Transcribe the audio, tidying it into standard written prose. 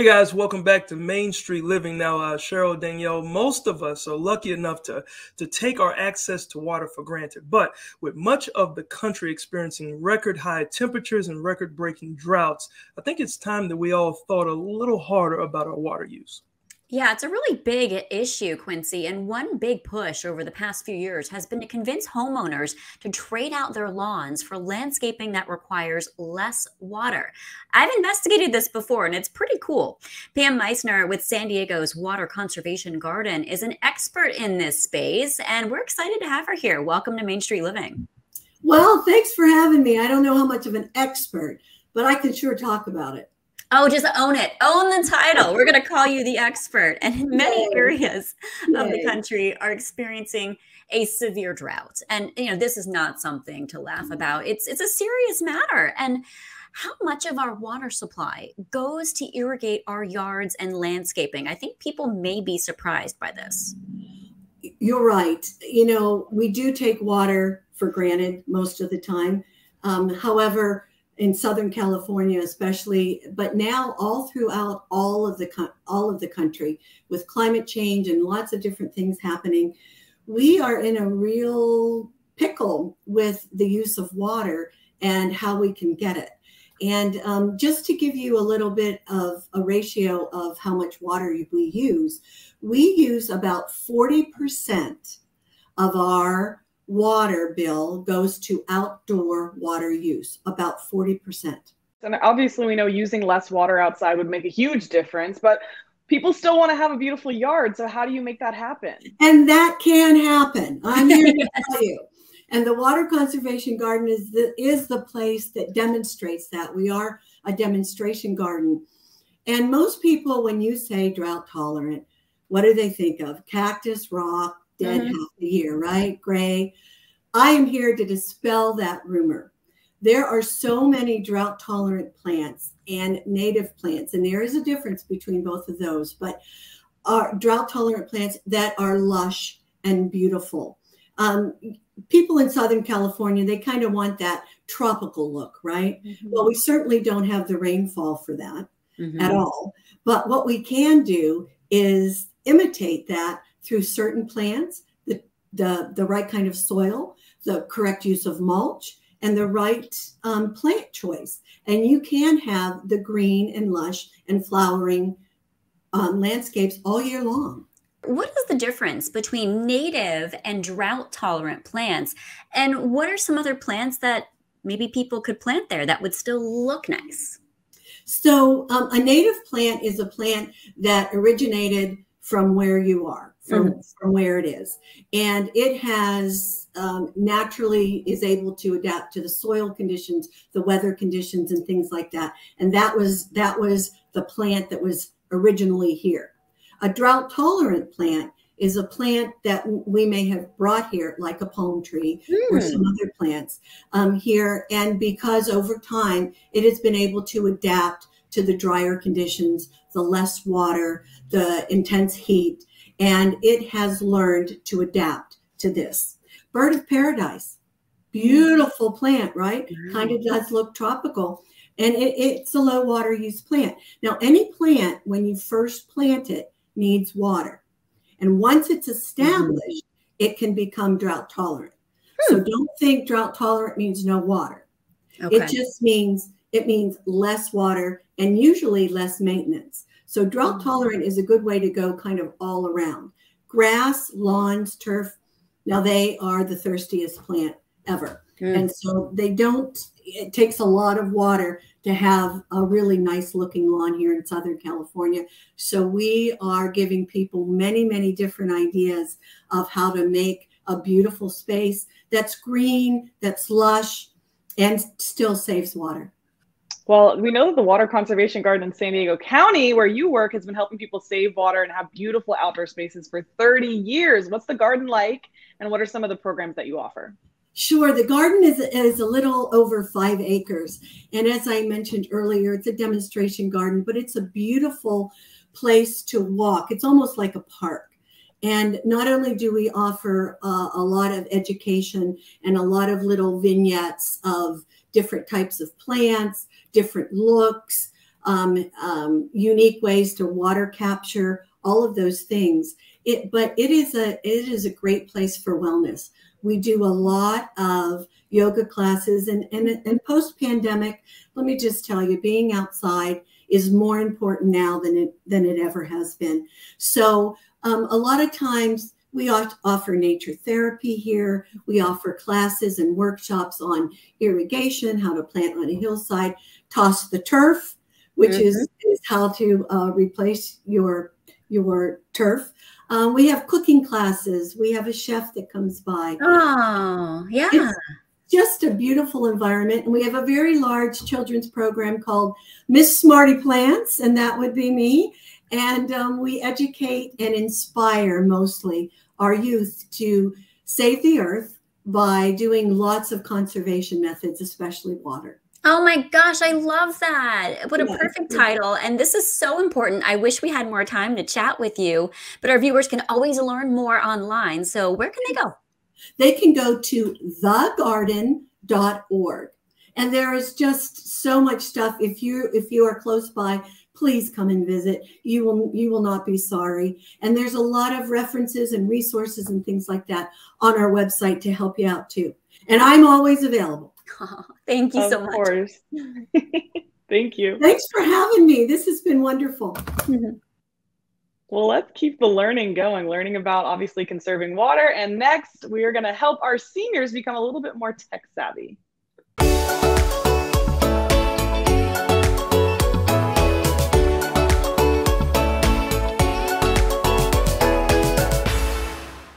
Hey guys, welcome back to Main Street Living. Now, Cheryl, Danielle, most of us are lucky enough to take our access to water for granted. But with much of the country experiencing record high temperatures and record breaking droughts, I think it's time that we all thought a little harder about our water use. Yeah, it's a really big issue, Quincy. And one big push over the past few years has been to convince homeowners to trade out their lawns for landscaping that requires less water. I've investigated this before, and it's pretty cool. Pam Meisner with San Diego's Water Conservation Garden is an expert in this space, and we're excited to have her here. Welcome to Main Street Living. Well, thanks for having me. I don't know how much of an expert, but I can sure talk about it. Oh, just own it. Own the title. We're going to call you the expert. And many areas of the country are experiencing a severe drought. And, this is not something to laugh about. It's a serious matter. And how much of our water supply goes to irrigate our yards and landscaping? I think people may be surprised by this. You're right. We do take water for granted most of the time. However, in Southern California especially, but now all throughout all of the country, with climate change and lots of different things happening, we are in a real pickle with the use of water and how we can get it. And just to give you a little bit of a ratio of how much water we use about 40% of our water bill goes to outdoor water use, about 40%. And obviously we know using less water outside would make a huge difference, but people still want to have a beautiful yard. So how do you make that happen? And that can happen. I'm here to tell you. And the Water Conservation Garden is the place that demonstrates that. We are a demonstration garden. And most people, when you say drought tolerant, what do they think of? Cactus, rock, dead half the year, right? Gray. I am here to dispel that rumor. There are so many drought tolerant plants and native plants, and there is a difference between both of those, but are drought tolerant plants that are lush and beautiful. People in Southern California, they kind of want that tropical look, right? Well, we certainly don't have the rainfall for that at all. But what we can do is imitate that through certain plants, the right kind of soil, the correct use of mulch, and the right plant choice. And you can have the green and lush and flowering landscapes all year long. What is the difference between native and drought-tolerant plants? And what are some other plants that maybe people could plant there that would still look nice? So a native plant is a plant that originated from where you are, from where it is. And it has naturally is able to adapt to the soil conditions, the weather conditions, and things like that. And that was the plant that was originally here. A drought tolerant plant is a plant that we may have brought here, like a palm tree or some other plants here. And because over time, it has been able to adapt to the drier conditions, the less water, the intense heat, and it has learned to adapt to this. Bird of paradise, beautiful plant, right? Kind of does look tropical, and it's a low water use plant. Now, any plant, when you first plant it, needs water. And once it's established, it can become drought tolerant. So don't think drought tolerant means no water. It just means less water and usually less maintenance. So drought tolerant is a good way to go kind of all around. Grass, lawns, turf, now they are the thirstiest plant ever. And so it takes a lot of water to have a really nice looking lawn here in Southern California. So we are giving people many, many different ideas of how to make a beautiful space that's green, that's lush, and still saves water. Well, we know that the Water Conservation Garden in San Diego County, where you work, has been helping people save water and have beautiful outdoor spaces for 30 years. What's the garden like, and what are some of the programs that you offer? Sure. The garden is a little over 5 acres. And as I mentioned earlier, it's a demonstration garden, but it's a beautiful place to walk. It's almost like a park. And not only do we offer a lot of education and a lot of little vignettes of different types of plants, different looks, unique ways to water capture, all of those things. But it is a great place for wellness. We do a lot of yoga classes, and post-pandemic, let me just tell you, being outside is more important now than it ever has been. So a lot of times we offer nature therapy here. We offer classes and workshops on irrigation, how to plant on a hillside, toss the turf, which is how to replace your turf. We have cooking classes. We have a chef that comes by. Oh, yeah. It's just a beautiful environment. And we have a very large children's program called Miss Smarty Plants, and that would be me. And we educate and inspire mostly our youth to save the earth by doing lots of conservation methods, especially water. Oh my gosh, I love that. What a perfect title. And this is so important. I wish we had more time to chat with you, but our viewers can always learn more online. So where can they go? They can go to thegarden.org. And there is just so much stuff. If you are close by, please come and visit. You will not be sorry. And there's a lot of references and resources and things like that on our website to help you out too. And I'm always available. Oh, thank you so much. Of course. Thank you. Thanks for having me. This has been wonderful. Well, let's keep the learning going, learning about obviously conserving water. And next, we are going to help our seniors become a little bit more tech savvy.